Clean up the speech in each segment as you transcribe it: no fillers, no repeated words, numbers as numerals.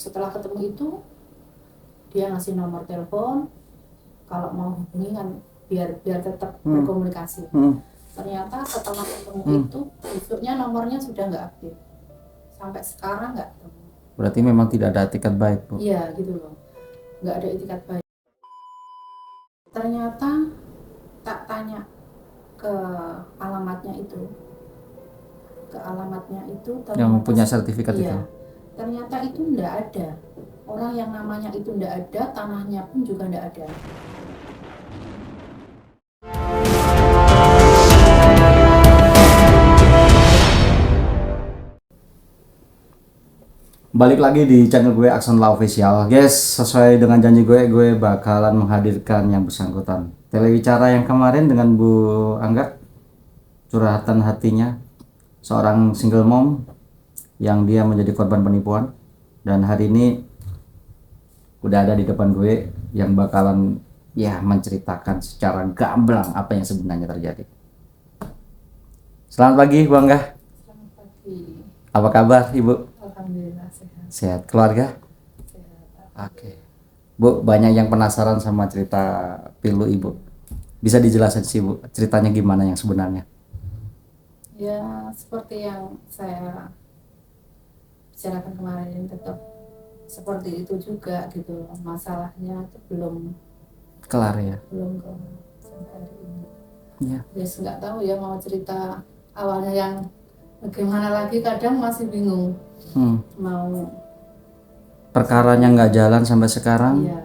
setelah ketemu itu dia ngasih nomor telepon kalau mau hubungi kan biar tetap berkomunikasi. Ternyata setelah ketemu itu besoknya nomornya sudah nggak aktif, sampai sekarang nggak ketemu. Berarti memang tidak ada etikat baik, Bu. Iya gitu loh, nggak ada etikat baik. Ternyata tak tanya ke alamatnya itu, ternyata Yang punya sertifikat iya, itu. ternyata itu nggak ada orang yang namanya itu, nggak ada, tanahnya pun juga nggak ada. Balik lagi di channel gue Akson La Official. Guys, sesuai dengan janji gue bakalan menghadirkan yang bersangkutan. Telewicara yang kemarin dengan Bu Angga, curhatan hatinya seorang single mom yang dia menjadi korban penipuan, dan hari ini udah ada di depan gue yang bakalan ya menceritakan secara gamblang apa yang sebenarnya terjadi. Selamat pagi Bu Angga. Selamat pagi. Apa kabar Ibu? Alhamdulillah sehat. Sehat. Keluarga? Sehat. Oke. Bu, banyak yang penasaran sama cerita pilu Ibu. Bisa dijelasin sih Bu, ceritanya gimana yang sebenarnya? Ya seperti yang saya bicarakan kemarin, tetap seperti itu juga gitu. Masalahnya itu belum Kelar ya? ke sampai hari ini. Iya. Ya nggak tahu ya mau cerita awalnya yang bagaimana lagi, kadang masih bingung mau. Perkaranya nggak jalan sampai sekarang. Iya.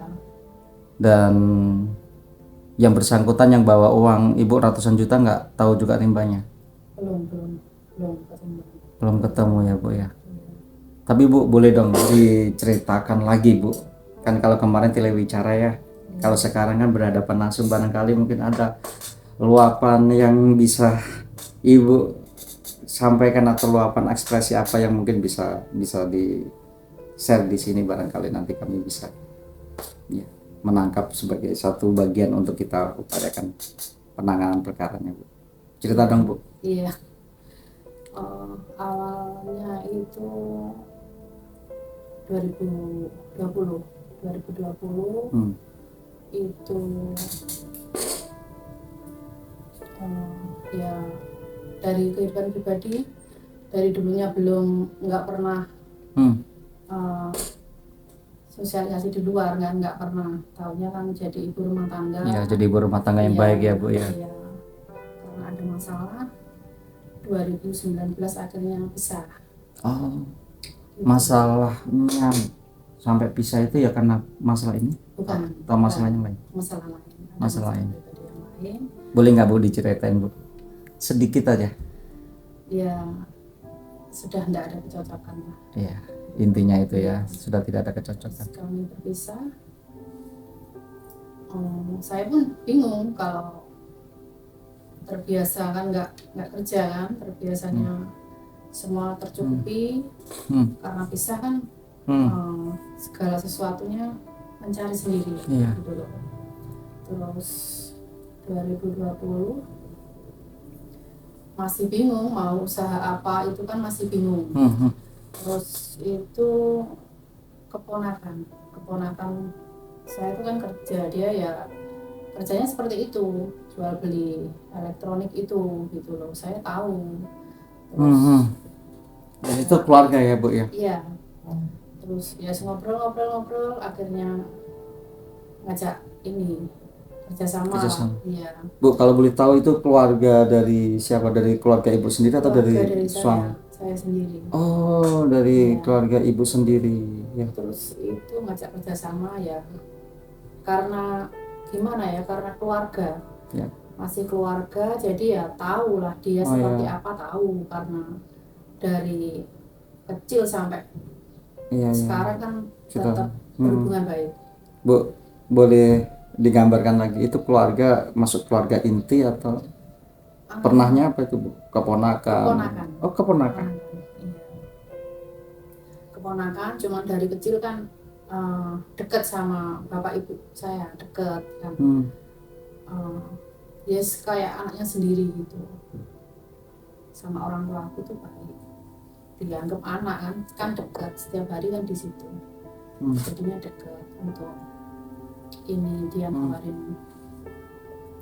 Dan yang bersangkutan yang bawa uang Ibu ratusan juta nggak tahu juga rimbanya? Belum ketemu. Belum ketemu ya Bu ya. Tapi Bu, boleh dong diceritakan lagi Bu. Kan kalau kemarin telewicara ya, kalau sekarang kan berhadapan langsung, barangkali mungkin ada luapan yang bisa Ibu sampaikan atau luapan ekspresi apa yang mungkin bisa di share di sini, barangkali nanti kami bisa ya menangkap sebagai satu bagian untuk kita upayakan penanganan perkaranya Bu. Cerita dong Bu. Iya. Awalnya itu 2020 itu ya dari kehidupan pribadi, dari dulunya nggak pernah sosialisasi di luar, nggak pernah, taunya kan jadi ibu rumah tangga. Ya, jadi ibu rumah tangga yang baik ya Bu ya. Iya. Karena ada masalah 2019 akhirnya pisah. Oh, masalahnya sampai pisah itu ya karena masalah ini? Bukan. Atau masalah yang lain? Masalah lain. Masalah lain. Yang lain. Boleh nggak Bu diceritain Bu? Sedikit aja. Ya sudah tidak ada kecocokan lah. Iya, intinya itu ya, sudah tidak ada kecocokan. Kami berpisah. Saya pun bingung, kalau terbiasa kan nggak kerja kan, terbiasanya semua tercukupi. Karena pisah kan segala sesuatunya mencari sendiri. Iya. Gitu loh. Terus 2020 masih bingung mau usaha apa, itu kan masih bingung. Terus itu keponakan saya itu kan kerja, dia ya kerjanya seperti itu, jual beli elektronik itu gitu loh, saya tahu. Terus dan itu keluarga ya Bu ya? Iya. Terus ya ngobrol akhirnya ngajak ini kerjasama. Iya. Bu, kalau boleh tahu itu keluarga dari siapa? Dari keluarga Ibu sendiri atau dari suami? Saya sendiri. Oh, dari ya. keluarga Ibu sendiri ya. Terus itu ngajak kerjasama ya, karena gimana ya, karena keluarga ya. Masih keluarga, jadi ya tahu lah dia seperti apa, tahu, karena dari kecil sampai sekarang kan tetap berhubungan baik. Bu, boleh digambarkan lagi itu keluarga, masuk keluarga inti atau pernahnya apa itu Bu? Keponakan. Oh, keponakan. Keponakan, cuma dari kecil kan dekat sama bapak ibu saya, dekat kan. Yes, kayak anaknya sendiri gitu. Sama orang tua aku tuh baik, dianggap anak kan dekat, setiap hari kan di situ. jadinya dekat. Untuk ini dia nawarin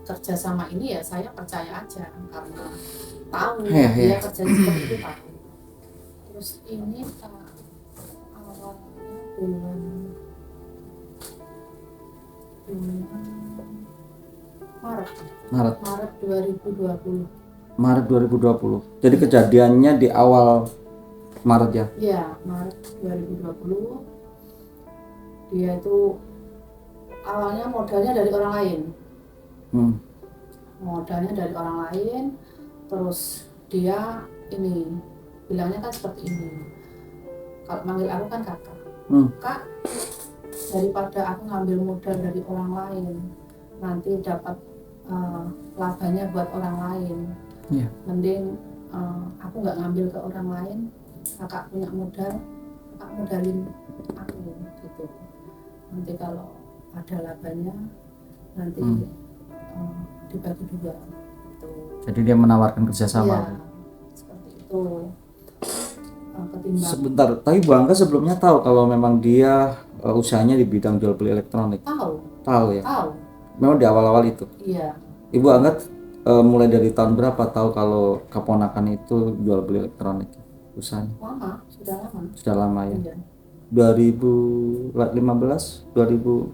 kerja sama ini ya saya percaya aja karena tahu dia kerja seperti itu tahu. Terus ini awalnya bulan Maret 2020. Maret 2020. Jadi kejadiannya di awal Maret ya? Iya, Maret 2020. Dia itu awalnya modalnya dari orang lain. Modalnya dari orang lain, terus dia ini bilangnya kan seperti ini. Kalau manggil aku kan kakak. Kak, daripada aku ngambil modal dari orang lain, nanti dapat labanya buat orang lain. Mending aku nggak ngambil ke orang lain, kakak punya modal, kakak modalin aku gitu. Nanti kalau ada labanya, nanti dibagi dua gitu. Jadi dia menawarkan kerjasama. Iya, seperti itu. Ketimbang. Sebentar, tapi Bu Angga sebelumnya tahu kalau memang dia usahanya di bidang jual beli elektronik? Tahu ya? Tahu. Memang di awal-awal itu? Iya. Ibu Angga mulai dari tahun berapa tahu kalau keponakan itu jual beli elektronik usahanya? Lama, sudah lama. Sudah lama ya? Iya. 2015, 2014?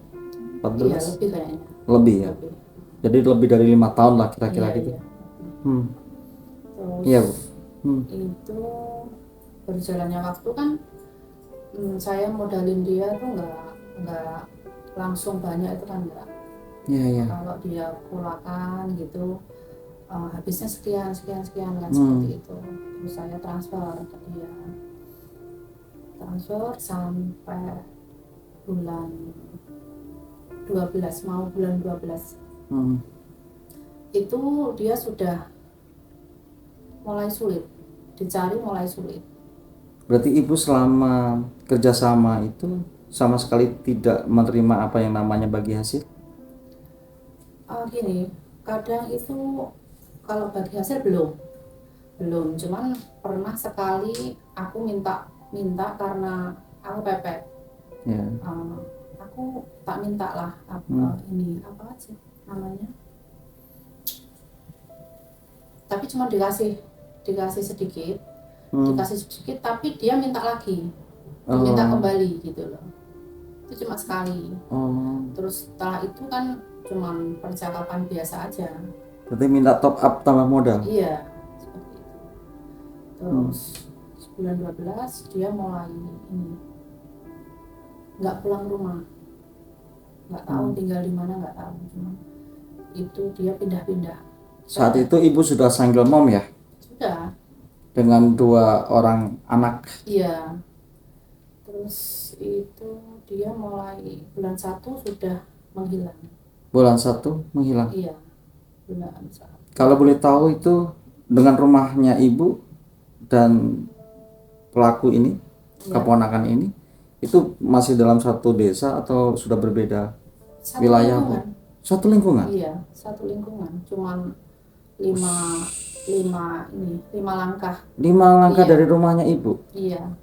Iya, lebih kayaknya. Lebih ya? Lebih. Jadi lebih dari 5 tahun lah kira-kira gitu. Iya. Terus iya Bu. Itu berjalannya waktu kan saya modalin dia tuh nggak langsung banyak itu kan enggak. Iya. Kalau dia pulakan gitu habisnya sekian kan seperti itu. Terus saya transfer ke dia. Transfer sampai bulan 12, mau bulan 12. Itu dia sudah mulai sulit, dicari mulai sulit. Berarti Ibu selama kerjasama itu sama sekali tidak menerima apa yang namanya bagi hasil? Gini, kadang itu kalau bagi hasil belum, cuman pernah sekali aku minta karena aku pepet. Aku tak minta lah ini apa aja namanya, tapi cuma dikasih sedikit, tapi dia minta lagi, minta kembali gitu loh. Itu cuma sekali. Terus setelah itu kan cuma percakapan biasa aja. Berarti minta top up tambah modal? Iya, seperti itu. Terus bulan 12 dia mulai ini nggak pulang rumah, nggak tahu tinggal di mana, nggak tahu, cuma itu dia pindah-pindah. Saat itu Ibu sudah single mom ya? Sudah. Dengan 2 orang anak? Iya. Terus itu dia mulai bulan 1 sudah menghilang. Bulan 1 menghilang? Iya, bulan 1. Kalau boleh tahu itu dengan rumahnya Ibu dan pelaku ini, keponakan ini, itu masih dalam satu desa atau sudah berbeda wilayah? Satu lingkungan? Iya, satu lingkungan. Cuman 5 langkah. 5 langkah dari rumahnya Ibu? Iya.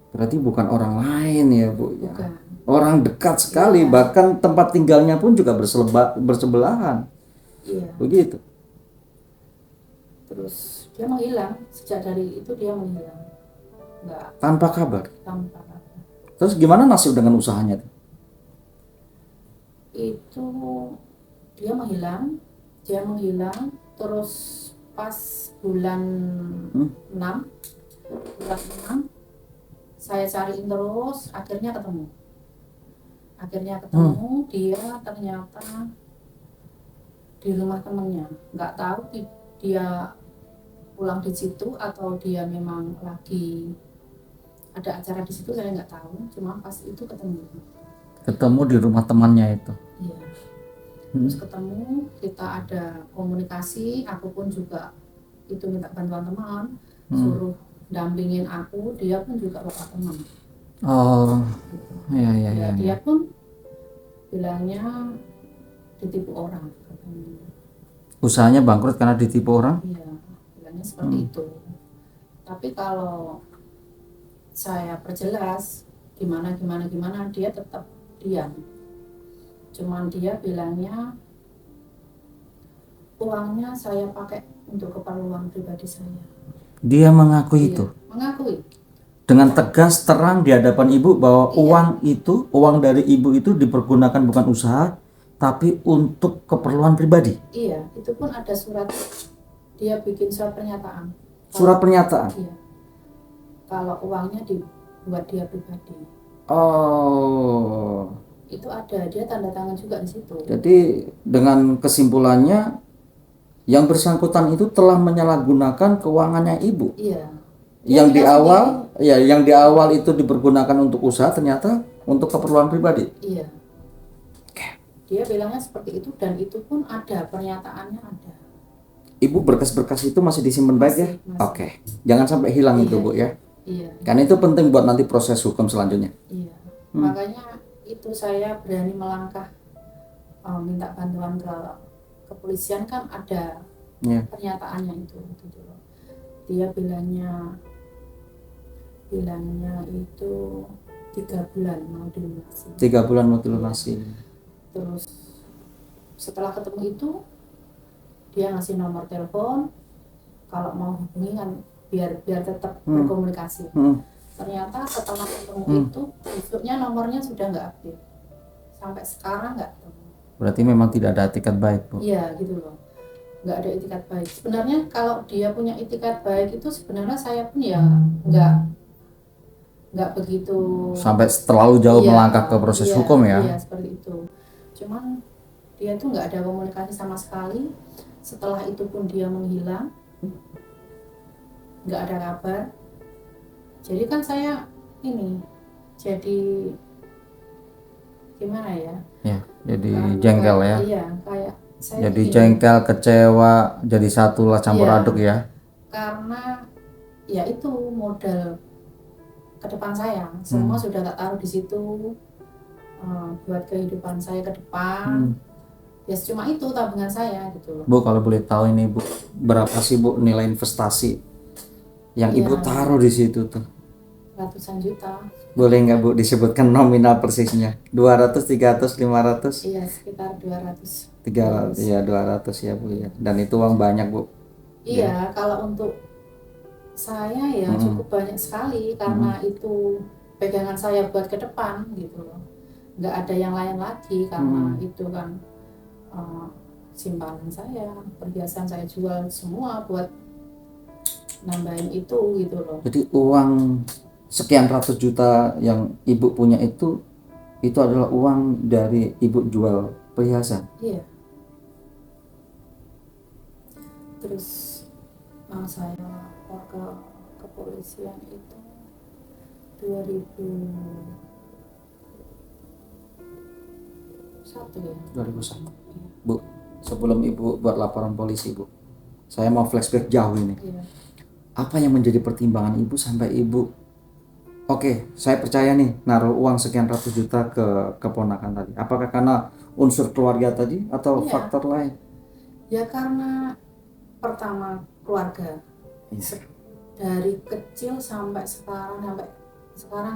Berarti bukan orang lain ya Bu? Bukan. Orang dekat sekali, bahkan tempat tinggalnya pun juga bersebelahan. Iya. Begitu. Terus dia menghilang, sejak dari itu dia menghilang. Enggak. Tanpa kabar? Tanpa kabar. Terus gimana nasib dengan usahanya? Itu dia menghilang, terus pas bulan 6 saya cariin terus, akhirnya ketemu. Dia ternyata di rumah temennya. Nggak tahu dia pulang di situ atau dia memang lagi ada acara di situ, saya nggak tahu. Cuma pas itu ketemu di rumah temannya itu. Iya. Terus ketemu, kita ada komunikasi, aku pun juga itu minta bantuan teman, suruh dampingin aku, dia pun juga bapak teman. Iya. Dia pun bilangnya ditipu orang. Usahanya bangkrut karena ditipu orang? Iya, bilangnya seperti itu. Tapi kalau saya perjelas gimana dia tetap diam. Cuman dia bilangnya uangnya saya pakai untuk keperluan pribadi saya. Dia mengakui itu? Mengakui. Dengan tegas terang di hadapan ibu bahwa uang dari ibu itu dipergunakan bukan usaha tapi untuk keperluan pribadi. Iya, itu pun ada surat, dia bikin surat pernyataan. Surat pernyataan? Iya. Kalau uangnya dibuat dia pribadi. Oh. Itu ada, dia tanda tangan juga di situ. Jadi dengan kesimpulannya yang bersangkutan itu telah menyalahgunakan keuangannya ibu. Iya. Yang di awal itu dipergunakan untuk usaha, ternyata untuk keperluan pribadi. Iya. Dia bilangnya seperti itu, dan itu pun ada pernyataannya ada. Ibu berkas-berkas itu masih disimpan baik ya? Oke. Jangan sampai hilang itu Bu ya. Iya. Karena itu penting buat nanti proses hukum selanjutnya. Iya. Makanya itu saya berani melangkah minta bantuan ke kepolisian, kan ada pernyataannya itu. Dia bilangnya itu 3 bulan mau dilunasi. 3 bulan mau dilunasi. Terus setelah ketemu itu dia ngasih nomor telepon, kalau mau hubungi kan biar tetap berkomunikasi. Ternyata setelah ketemu itu besoknya nomornya sudah nggak aktif, sampai sekarang nggak ketemu. Berarti memang tidak ada itikat baik Bu? Iya gitu loh, nggak ada itikat baik. Sebenarnya kalau dia punya itikat baik itu sebenarnya saya pun ya nggak begitu sampai terlalu jauh melangkah ke proses hukum ya. Iya seperti itu. Cuman dia tuh nggak ada komunikasi sama sekali. Setelah itu pun dia menghilang, nggak ada kabar. Jadi kan saya jadi gimana ya? Ya, jadi jengkel ya. Iya, kayak saya jadi jengkel, kecewa, jadi satulah campur aduk ya. Karena ya itu modal ke depan saya, semua sudah tak taruh di situ buat kehidupan saya ke depan. Ya cuma itu tabungan saya gitu loh. Bu, kalau boleh tahu ini Bu, berapa sih Bu nilai investasi yang Ibu taruh di situ tuh? Ratusan juta. Boleh nggak Bu disebutkan nominal persisnya? 200, 300, 500? Iya, sekitar 200. 300 ya, 200 ya Bu ya. Dan itu uang banyak Bu. Iya, kalau untuk saya ya cukup banyak sekali, karena itu pegangan saya buat ke depan gitu loh. Nggak ada yang lain lagi, karena itu kan simpanan saya, perhiasan saya jual semua buat nambahin itu gitu loh. Jadi uang sekian ratus juta yang Ibu punya itu adalah uang dari Ibu jual perhiasan? Iya. Terus saya lapor ke kepolisian itu 2001 ya. 2001. Bu, sebelum Ibu buat laporan polisi Bu, saya mau flashback jauh ini. Iya. Apa yang menjadi pertimbangan Ibu sampai Ibu, oke, saya percaya nih naruh uang sekian ratus juta ke keponakan tadi? Apakah karena unsur keluarga tadi atau faktor lain? Ya karena pertama keluarga. Dari kecil sampai sekarang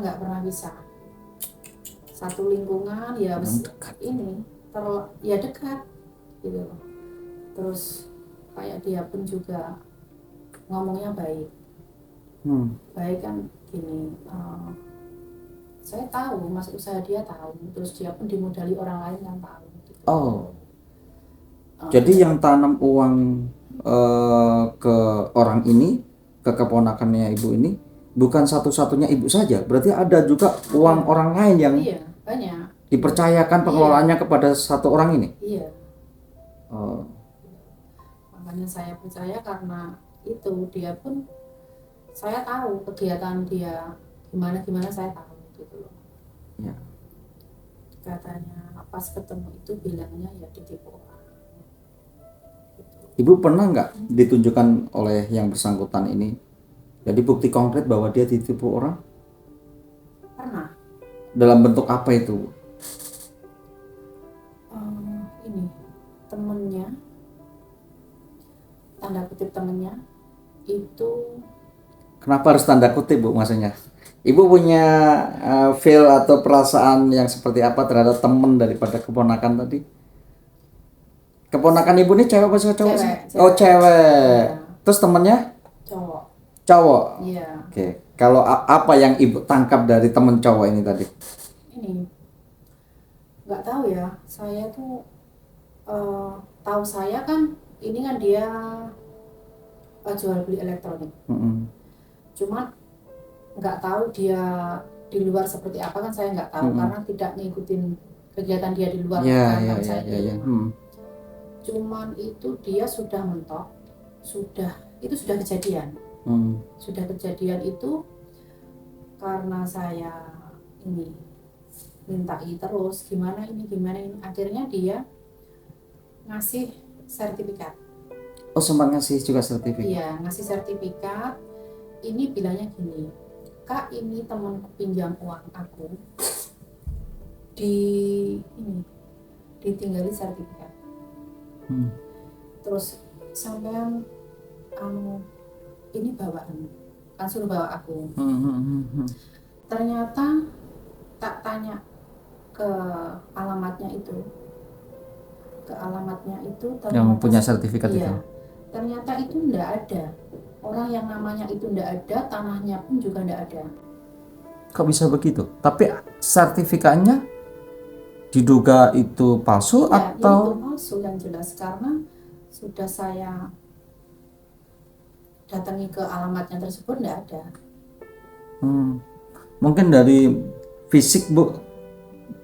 nggak pernah bisa. Satu lingkungan ya dekat. Dekat gitu. Terus kayak dia pun juga ngomongnya baik. Baik kan gini, saya tahu mas usaha dia tahu, terus dia pun dimodali orang lain yang tahu gitu. Jadi yang tanam uang ke orang ini, ke keponakannya Ibu ini, bukan satu-satunya Ibu saja, berarti ada juga uang orang lain yang banyak dipercayakan pengelolaannya kepada satu orang ini. Iya. Makanya saya percaya karena itu, dia pun saya tahu kegiatan dia gimana saya tahu gitu loh. Ya. Katanya pas ketemu itu bilangnya ya ditipu orang. Gitu. Ibu pernah nggak ditunjukkan oleh yang bersangkutan ini, jadi bukti konkret bahwa dia ditipu orang? Pernah. Dalam bentuk apa itu? Ini temennya, tanda kutip temennya itu Kenapa harus tanda kutip Bu maksudnya? Ibu punya feel atau perasaan yang seperti apa terhadap teman daripada keponakan tadi? Keponakan ibu ini cewek apa cowok sih? Cewek. Oh cewek. Iya. Terus temennya? Cowok. Cowok. Iya. Oke. Kalau apa yang ibu tangkap dari temen cowok ini tadi? Ini nggak tahu ya. Saya tuh tahu saya kan ini kan dia jual beli elektronik. Cuma nggak tahu dia di luar seperti apa kan saya nggak tahu karena tidak ngikutin kegiatan dia di luar kan saya. Cuman itu dia sudah mentok, itu sudah kejadian. Sudah kejadian itu karena saya ini mintai terus gimana ini akhirnya dia ngasih sertifikat. Oh sempat ngasih juga sertifikat? Iya ngasih sertifikat. Ini bilangnya gini, Kak ini temanku pinjam uang aku ditinggali sertifikat. Terus sampean ini bawaan kan suruh bawa aku. Ternyata tak tanya ke alamatnya itu yang punya sertifikat iya, itu ternyata itu enggak ada orang yang namanya itu enggak ada, tanahnya pun juga enggak ada. Kok bisa begitu? Tapi sertifikatnya diduga itu palsu ya, atau? Itu palsu yang jelas karena sudah saya datangi ke alamatnya tersebut enggak ada. Mungkin dari fisik Bu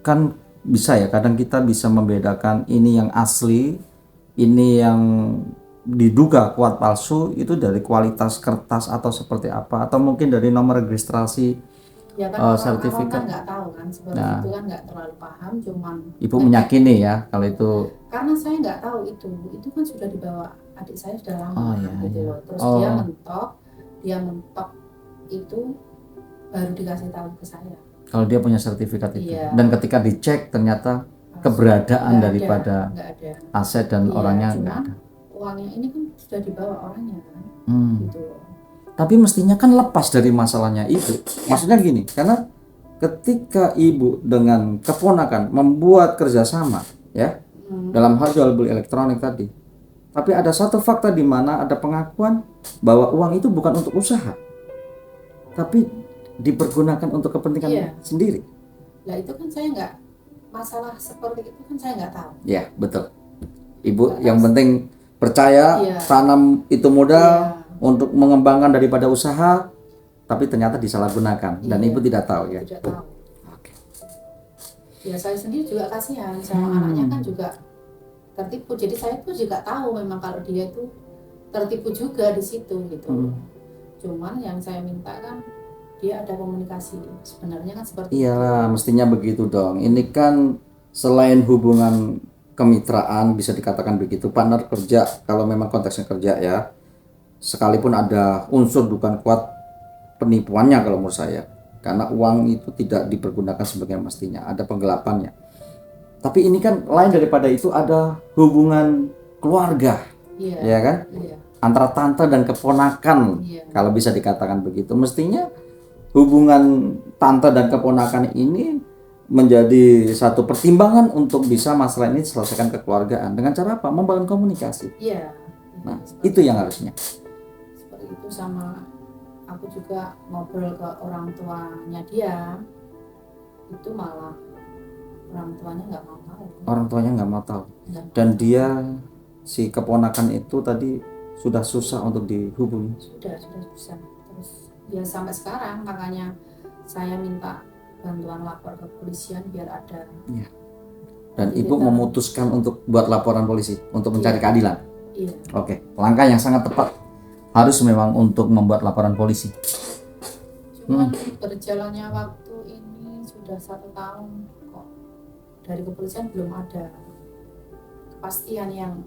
kan bisa ya, kadang kita bisa membedakan ini yang asli, ini yang diduga kuat palsu itu dari kualitas kertas atau seperti apa, atau mungkin dari nomor registrasi ya kan sertifikat. Kan nggak tahu kan seperti itu kan nggak terlalu paham, cuman Ibu meyakini ya kalau itu karena saya nggak tahu itu kan sudah dibawa adik saya sudah lama loh. Terus dia mentok itu baru dikasih tahu ke saya kalau dia punya sertifikat itu. Dan ketika dicek ternyata keberadaan daripada aset dan orangnya nggak ada. Uangnya ini kan sudah dibawa orangnya kan. Gitu. Tapi mestinya kan lepas dari masalahnya itu. Maksudnya gini, karena ketika ibu dengan keponakan membuat kerjasama ya dalam hal jual beli elektronik tadi, tapi ada satu fakta di mana ada pengakuan bahwa uang itu bukan untuk usaha, tapi dipergunakan untuk kepentingan sendiri. Nah itu kan saya nggak, masalah seperti itu kan saya nggak tahu. Ya betul. Ibu yang penting percaya tanam itu modal untuk mengembangkan daripada usaha, tapi ternyata disalahgunakan dan ibu tidak tahu ya. Tidak tahu. Oke. Ya saya sendiri juga kasihan sama anaknya kan juga tertipu. Jadi saya tuh juga tahu memang kalau dia itu tertipu juga di situ gitu. Cuman yang saya minta kan dia ada komunikasi, sebenarnya kan seperti iyalah, mestinya begitu dong. Ini kan selain hubungan kemitraan bisa dikatakan begitu, partner kerja kalau memang konteksnya kerja ya, sekalipun ada unsur dugaan kuat penipuannya kalau menurut saya, karena uang itu tidak dipergunakan sebagai mestinya, ada penggelapannya. Tapi ini kan lain daripada itu, ada hubungan keluarga, ya kan, antara tante dan keponakan, kalau bisa dikatakan begitu. Mestinya hubungan tante dan keponakan ini menjadi satu pertimbangan untuk bisa masalah ini diselesaikan kekeluargaan dengan cara apa? Membangun komunikasi. Nah, itu yang harusnya. Seperti itu. Sama aku juga ngobrol ke orang tuanya dia, itu malah orang tuanya nggak mau tahu. Orang tuanya nggak mau tahu. Dan dia si keponakan itu tadi sudah susah untuk dihubungi. Sudah susah. Ya sampai sekarang makanya saya minta bantuan lapor ke kepolisian biar ada. Dan ibu memutuskan untuk buat laporan polisi untuk mencari keadilan. Oke, langkah yang sangat tepat harus memang untuk membuat laporan polisi. Cuman berjalannya waktu ini sudah 1 tahun kok dari kepolisian belum ada kepastian yang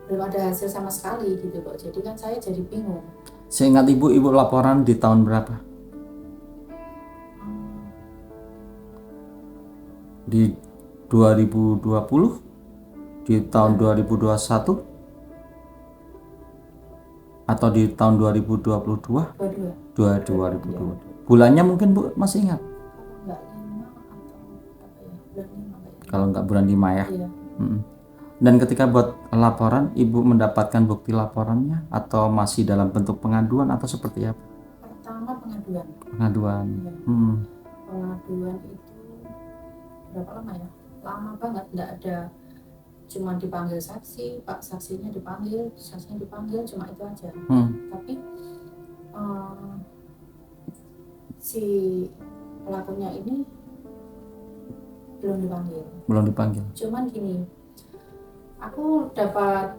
belum ada hasil sama sekali gitu loh. Jadi kan saya jadi bingung. Seingat ibu laporan di tahun berapa? Di 2020? Di tahun 2021? Atau di tahun 2022? 22. 2022. Bulannya mungkin Bu masih ingat? Kalau nggak 5 atau apa ya, bulan 5 kayaknya. Kalau nggak bulan 5 ya. Iya. Dan ketika buat laporan, Ibu mendapatkan bukti laporannya atau masih dalam bentuk pengaduan atau seperti apa? Pertama pengaduan. Pengaduan. Iya. Pengaduan itu berapa lama ya? Lama banget, nggak ada, cuma dipanggil saksi, Pak saksinya dipanggil, cuma itu aja. Tapi si pelakunya ini belum dipanggil. Cuman gini, aku dapat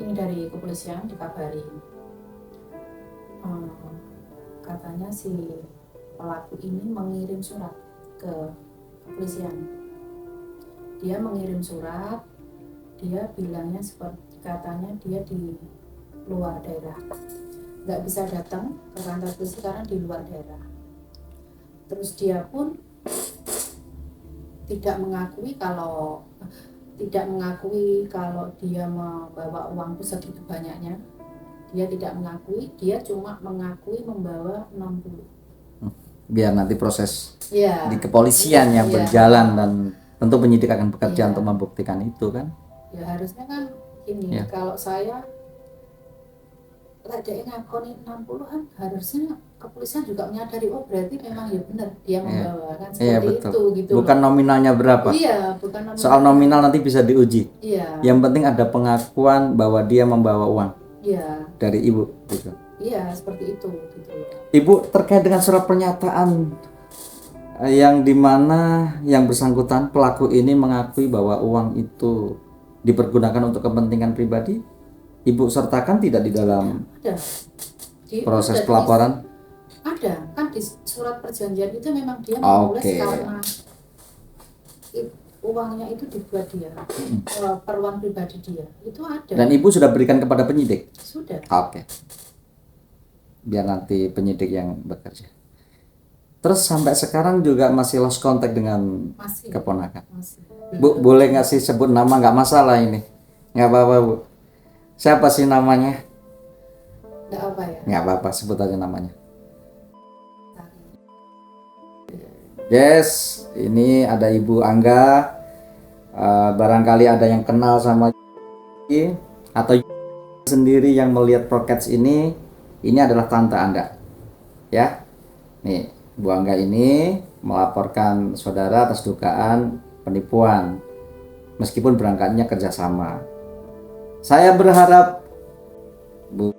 ini dari kepolisian, dikabari katanya si pelaku ini mengirim surat ke kepolisian. Dia mengirim surat, dia bilangnya seperti, katanya dia di luar daerah, nggak bisa datang ke kantor polisi karena di luar daerah. Terus dia pun tidak mengakui kalau dia membawa uang itu segitu banyaknya. Dia tidak mengakui, dia cuma mengakui membawa 60. Biar nanti proses di kepolisian yang berjalan dan tentu penyidik akan bekerja untuk membuktikan itu kan. Ya harusnya kan ini, kalau saya ada yang ngakoni 60 kan, harusnya kepolisian juga menyadari, oh berarti memang ya benar dia membawa kan, seperti itu gitu. Bukan nominalnya berapa. Bukan nominal. Soal nominal nanti bisa diuji. Yang penting ada pengakuan bahwa dia membawa uang. Dari Ibu gitu. Seperti itu gitu. Ibu, terkait dengan surat pernyataan yang dimana yang bersangkutan pelaku ini mengakui bahwa uang itu dipergunakan untuk kepentingan pribadi, Ibu sertakan tidak di dalam proses pelaporan? Ada, kan di surat perjanjian itu memang dia menulis karena uangnya itu dibuat dia, perluan pribadi dia, itu ada. Dan Ibu sudah berikan kepada penyidik? Sudah. Biar nanti penyidik yang bekerja. Terus sampai sekarang juga masih lost contact dengan keponakan? Masih. Bu, boleh nggak sih sebut nama? Nggak masalah ini, nggak apa-apa Bu. Siapa sih namanya? Nggak apa ya? Nggak apa-apa, sebut aja namanya. Yes, ini ada Ibu Angga. Barangkali ada yang kenal sama atau sendiri yang melihat podcast ini adalah tante Anda. Ya. Nih, Bu Angga ini melaporkan saudara atas dugaan penipuan. Meskipun berangkatnya kerjasama. Saya berharap Bu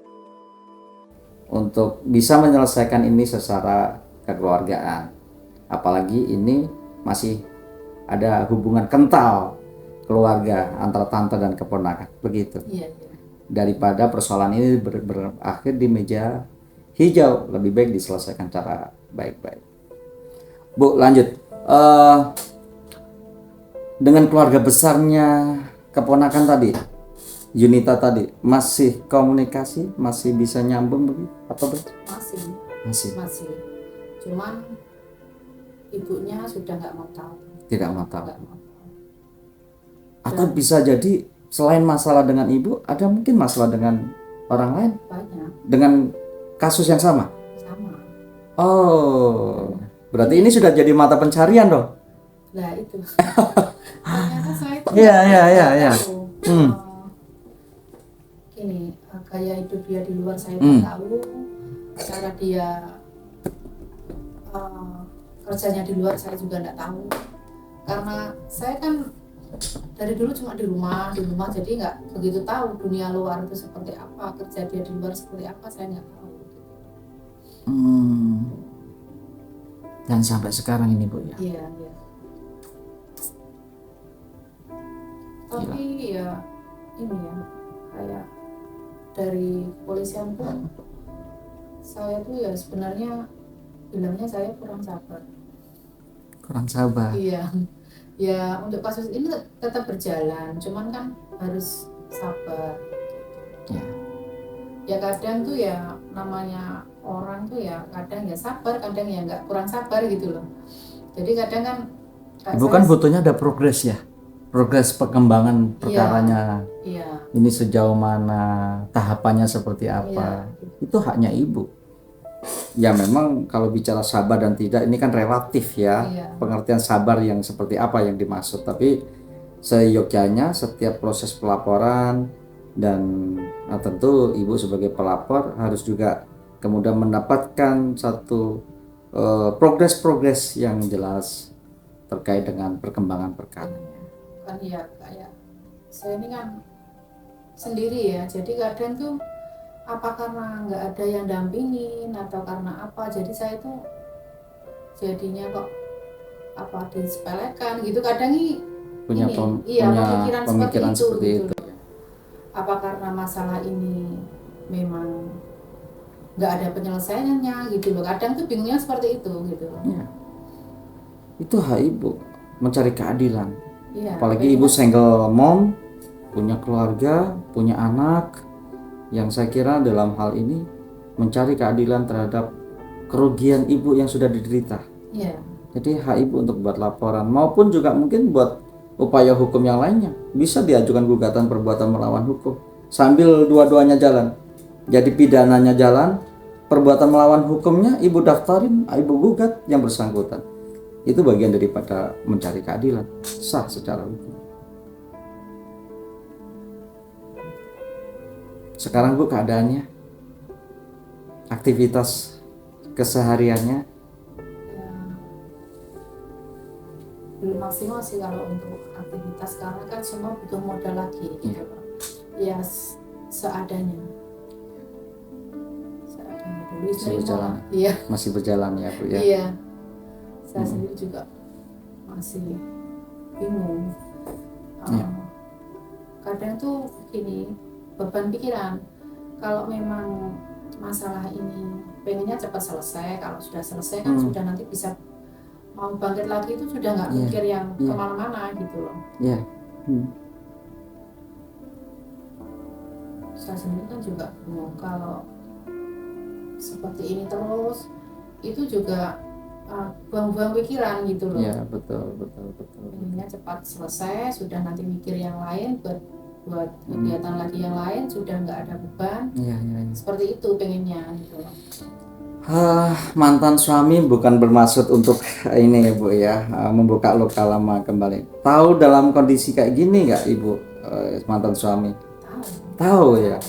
untuk bisa menyelesaikan ini secara kekeluargaan. Apalagi ini masih ada hubungan kental keluarga antara tante dan keponakan, begitu. Daripada persoalan ini berakhir di meja hijau, lebih baik diselesaikan cara baik-baik. Bu, lanjut. Dengan keluarga besarnya keponakan tadi, Yunita tadi, masih komunikasi, masih bisa nyambung begitu atau begitu? Masih. Cuman ibunya sudah nggak mau tahu. Tidak mau tahu. Atau bisa jadi selain masalah dengan ibu, ada mungkin masalah dengan orang lain? Banyak. Dengan kasus yang sama? Sama. Oh, berarti ini sudah jadi mata pencarian dong? Lah itu. Ternyata saya itu gini, gaya hidup dia di luar saya tahu, cara dia kerjanya di luar saya juga nggak tahu, karena saya kan dari dulu cuma di rumah jadi nggak begitu tahu dunia luar itu seperti apa, kerja dia di luar seperti apa, saya nggak tahu. Dan sampai sekarang ini Bu ya? Iya. Tapi ya ini ya, kayak dari kepolisian pun saya tuh ya sebenarnya bilangnya saya kurang sabar. Iya, ya untuk kasus ini tetap berjalan, cuman kan harus sabar. Ya kadang tuh ya namanya orang tuh ya kadang ya sabar, kadang ya nggak, kurang sabar gitu loh. Jadi kadang kan Ibu kan butuhnya ada progres ya, progres perkembangan perkaranya. Iya. Ini sejauh mana, tahapannya seperti apa. Itu haknya ibu. Ya memang kalau bicara sabar dan tidak ini kan relatif ya. Pengertian sabar yang seperti apa yang dimaksud. Tapi seyogyanya setiap proses pelaporan dan tentu ibu sebagai pelapor harus juga kemudian mendapatkan satu progres-progres yang jelas terkait dengan perkembangan perkaranya. Kan ya kayak saya ini kan sendiri ya, jadi kadang tuh apa karena nggak ada yang dampingin atau karena apa, jadi saya tuh jadinya kok apa disepelekan gitu kadang punya pemikiran seperti itu. Apa karena masalah ini memang nggak ada penyelesaiannya gitu loh, kadang tuh bingungnya seperti itu gitu. Ya. Itu hak ibu mencari keadilan. Ya, apalagi ibu single mom, punya keluarga, punya anak, yang saya kira dalam hal ini mencari keadilan terhadap kerugian ibu yang sudah diderita. Ya. Jadi hak ibu untuk buat laporan maupun juga mungkin buat upaya hukum yang lainnya, bisa diajukan gugatan perbuatan melawan hukum sambil dua-duanya jalan. Jadi pidananya jalan, perbuatan melawan hukumnya ibu daftarin, ibu gugat yang bersangkutan. Itu bagian daripada mencari keadilan, sah secara hukum. Sekarang bu keadaannya, aktivitas kesehariannya ya, belum maksimal sih kalau untuk aktivitas karena kan semua butuh modal lagi gitu loh. Ya seadanya dulu masih berjalan. Iya. Masih berjalan ya bu ya. Iya. Saya sendiri juga masih bingung. Kadang tuh gini, beban pikiran kalau memang masalah ini pengennya cepat selesai, kalau sudah selesai kan sudah nanti bisa mau bangkit lagi itu sudah nggak mikir yang kemana-mana gitu loh. Saya sendiri kan juga bingung kalau seperti ini terus itu juga buang-buang pikiran gitu loh. Iya betul. Pengennya cepat selesai, sudah nanti mikir yang lain buat kegiatan lagi yang lain, sudah nggak ada beban. Iya. Seperti itu pengennya gitu loh. Mantan suami bukan bermaksud untuk ini bu ya, membuka luka lama kembali. Tahu dalam kondisi kayak gini nggak ibu, mantan suami? Tahu ya.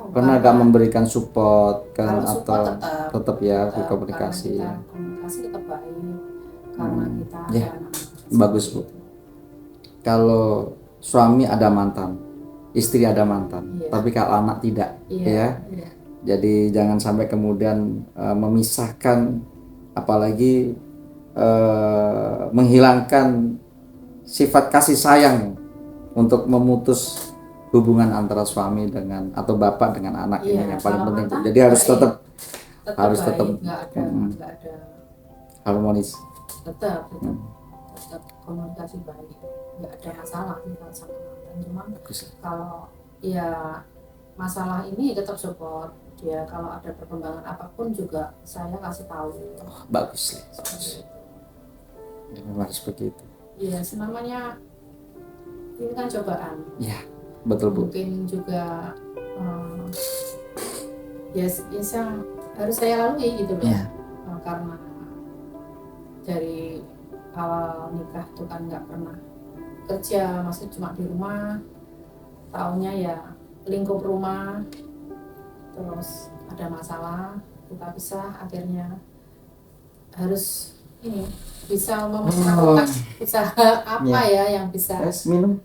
Pernah gak memberikan support kan atau tetap ya komunikasi? Komunikasi tetap baik karena kita ya bagus bu. Kalau suami ada mantan, istri ada mantan, tapi kalau anak tidak, ya. Jadi jangan sampai kemudian memisahkan, apalagi menghilangkan sifat kasih sayang untuk memutus hubungan antara suami dengan atau bapak dengan anak ini yang paling penting. Jadi harus tetap nggak ada harmonis. Tetap komunikasi baik, nggak ada masalah kita sama mantan. Cuman kalau ya masalah ini tetap support dia, kalau ada perkembangan apapun juga saya kasih tahu. Bagus. Ya, memang harus begitu. Iya, namanya ini kan cobaan. Ya. Betul bu. Mungkin juga harus saya lalui gitu loh. Karena dari awal nikah tuh kan nggak pernah kerja, masih cuma di rumah, taunya ya lingkup rumah, terus ada masalah kita pisah, akhirnya harus ini bisa membuka usaha apa yang bisa minum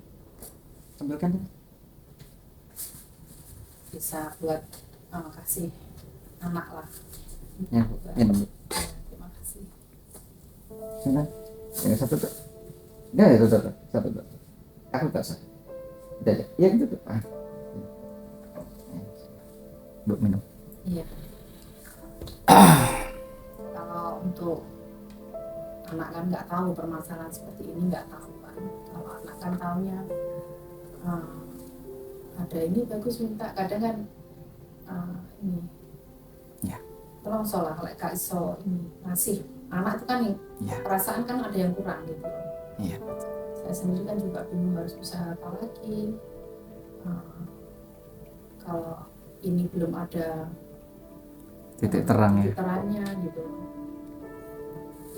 ambilkan bisa buat kasih anak lah. Ya, minum. Terima kasih. Sana, ini satu tuh. Ya itu tuh, satu tuh. Aku tak sah. Udah aja. Ya gitu tuh. Bu minum. Iya. Kalau untuk anak kan nggak tahu permasalahan seperti ini, nggak tahu kan. Kalau anak kan taunya ada ini bagus minta, kadang kan ini tolong sholat kalau kak iso ini ngasih anak itu kan perasaan kan ada yang kurang gitu. Iya. Saya sendiri kan juga bingung harus usaha apa lagi. Kalau ini belum ada titik terang ya. titik terangnya gitu.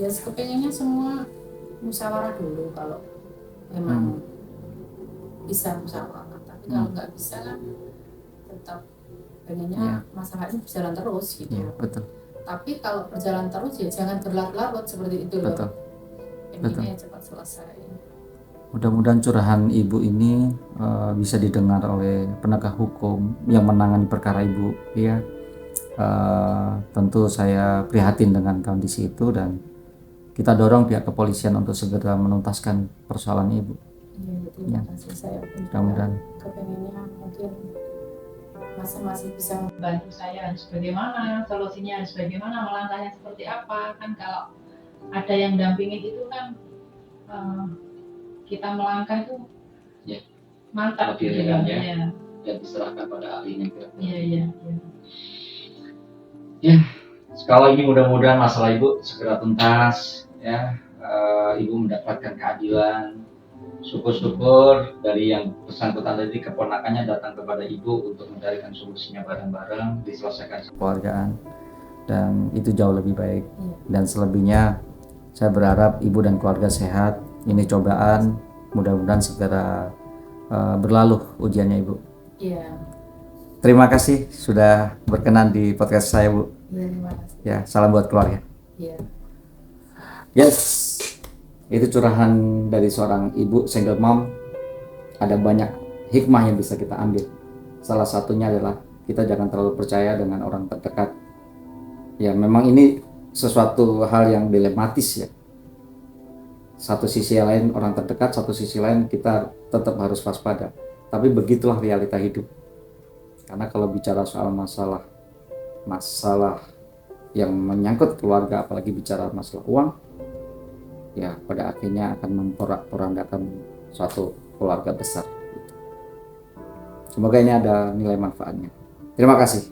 Ya kepengennya semua musyawarah dulu kalau memang bisa musyawarah. Tapi kalau nggak bisa kan tetap pengennya masalah ini berjalan terus gitu. Iya, betul. Tapi kalau berjalan terus ya jangan berlarut-larut seperti itu loh. Betul. Pengennya cepat selesai. Mudah-mudahan curahan ibu ini bisa didengar oleh penegak hukum yang menangani perkara ibu. Ya, tentu saya prihatin dengan kondisi itu dan kita dorong pihak kepolisian untuk segera menuntaskan persoalan ibu. Iya, terima kasih. Saya pun mudah-mudahan kepengennya mungkin masih bisa membantu saya harus bagaimana, solusinya harus bagaimana, melangkahnya seperti apa. Kan kalau ada yang dampingin itu kan kita melangkah itu mantap gitu ya. Dan diserahkan pada ahlinya. Iya. Ya, sekali lagi mudah-mudahan masalah ibu segera tuntas ya, ibu mendapatkan keadilan. Syukur-syukur dari yang bersangkutan tadi keponakannya datang kepada ibu untuk mencarikan solusinya bareng-bareng, diselesaikan kekeluargaan, dan itu jauh lebih baik. Dan selebihnya saya berharap ibu dan keluarga sehat. Ini cobaan, mudah-mudahan segera berlalu ujiannya ibu. Iya. Terima kasih sudah berkenan di podcast saya bu. Iya, terima kasih. Ya, salam buat keluarga. Iya. Yes, itu curahan dari seorang ibu single mom. Ada banyak hikmah yang bisa kita ambil. Salah satunya adalah kita jangan terlalu percaya dengan orang terdekat. Ya, memang ini sesuatu hal yang dilematis ya. Satu sisi lain orang terdekat, satu sisi lain kita tetap harus waspada. Tapi begitulah realita hidup. Karena kalau bicara soal masalah yang menyangkut keluarga, apalagi bicara masalah uang, ya pada akhirnya akan memporak-porandakan suatu keluarga besar. Semoga ini ada nilai manfaatnya. Terima kasih.